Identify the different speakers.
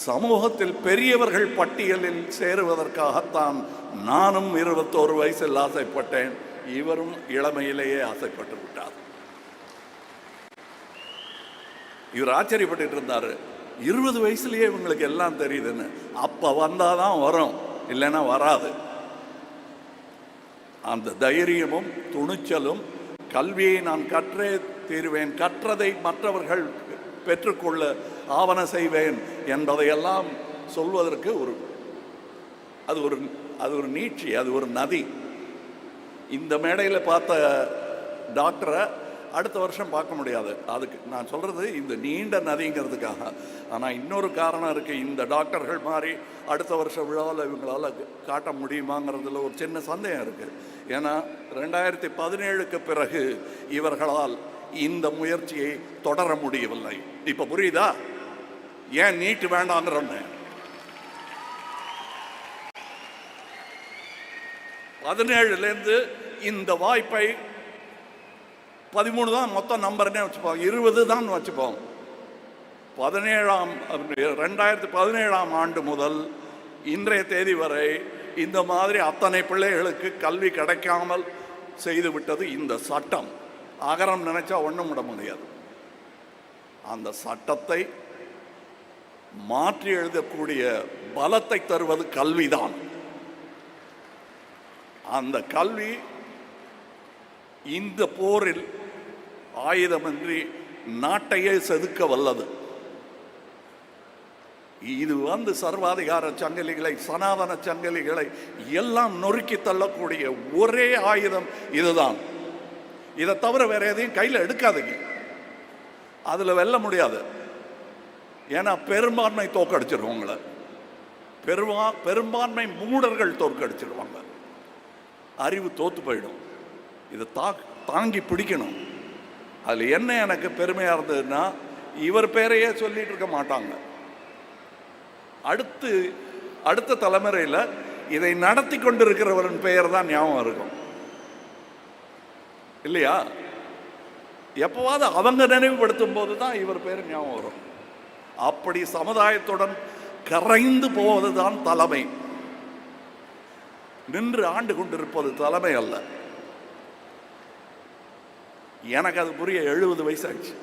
Speaker 1: சமூகத்தில் பெரியவர்கள் பட்டியலில் சேருவதற்காகத்தான் நானும் 21 வயசில் ஆசைப்பட்டேன். இவரும் இளமையிலேயே ஆசைப்பட்டு விட்டார். இவர் ஆச்சரியப்பட்டு இருந்தார், 20 வயசுலயே இவங்களுக்கு எல்லாம் தெரியுதுன்னு. அப்ப வந்தாதான் வரும், இல்லைன்னா வராது. அந்த தைரியமும் துணிச்சலும், கல்வியை நான் கற்றே தீருவேன், கற்றதை மற்றவர்கள் பெற்றுக்கொள்ள ஆவண செய்வேன் என்பதையெல்லாம் சொல்வதற்கு அது ஒரு நீட்சி, அது ஒரு நதி. இந்த மேடையில் பார்த்த டாக்டரை அடுத்த வருஷம் பார்க்க முடியாது. அதுக்கு நான் சொல்கிறது இந்த நீண்ட நதிங்கிறதுக்காக. ஆனால் இன்னொரு காரணம் இருக்குது. இந்த டாக்டர்கள் மாதிரி அடுத்த வருஷம் விழாவில் இவங்களால் காட்ட முடியுமாங்கிறதுல ஒரு சின்ன சந்தேகம் இருக்குது. ஏன்னா 2017க்கு பிறகு இவர்களால் இந்த முயற்சியை தொடர முடியவில்லை. இப்போ புரியுதா ஏன் நீட்டு வேண்டாங்கிறோன்னு? 17லேருந்து இந்த வாய்ப்பை 13 தான் மொத்தம் நம்பர்னே வச்சுப்போம், 20 தான் வச்சுப்போம். 2017ஆம் ஆண்டு முதல் இன்றைய தேதி வரை இந்த மாதிரி அத்தனை பிள்ளைகளுக்கு கல்வி கிடைக்காமல் செய்துவிட்டது இந்த சட்டம். அகரம் நினைச்சா ஒன்றும் விட முடியாது. அந்த சட்டத்தை மாற்றி எழுதக்கூடிய பலத்தை தருவது கல்விதான். அந்த கல்வி இந்த போரில் ஆயுதமின்றி நாட்டையே செதுக்க வல்லது. இது சர்வாதிகார சங்கிலிகளை, சனாதன சங்கிலிகளை எல்லாம் நொறுக்கி தள்ளக்கூடிய ஒரே ஆயுதம் இதுதான். இதை தவிர வேற எதையும் கையில் எடுக்காதீங்க. அதில் வெல்ல முடியாது. ஏன்னா பெரும்பான்மை தோற்கடிச்சிருவாங்கள, பெரும்பான்மை மூடர்கள் தோற்கடிச்சிருவாங்க. அறிவு தோத்து போயிடும். இதை தாங்கி பிடிக்கணும். அதில் என்ன எனக்கு பெருமையாக இருந்ததுன்னா, இவர் பேரையே சொல்லிட்டு இருக்க மாட்டாங்க. அடுத்த தலைமுறையில் இதை நடத்தி கொண்டிருக்கிறவரின் பெயர் தான் ஞாபகம் இருக்கும், இல்லையா? எப்போவாவது அவங்க நினைவுபடுத்தும் போது தான் இவர் பேர் ஞாபகம் வரும். அப்படி சமுதாயத்துடன் கரைந்து போவது தான் தலைமை. நின்று ஆண்டு கொண்டிருப்பது தலைமை அல்ல. எனக்கு அது புரிய 70 வயசு ஆயிடுச்சு.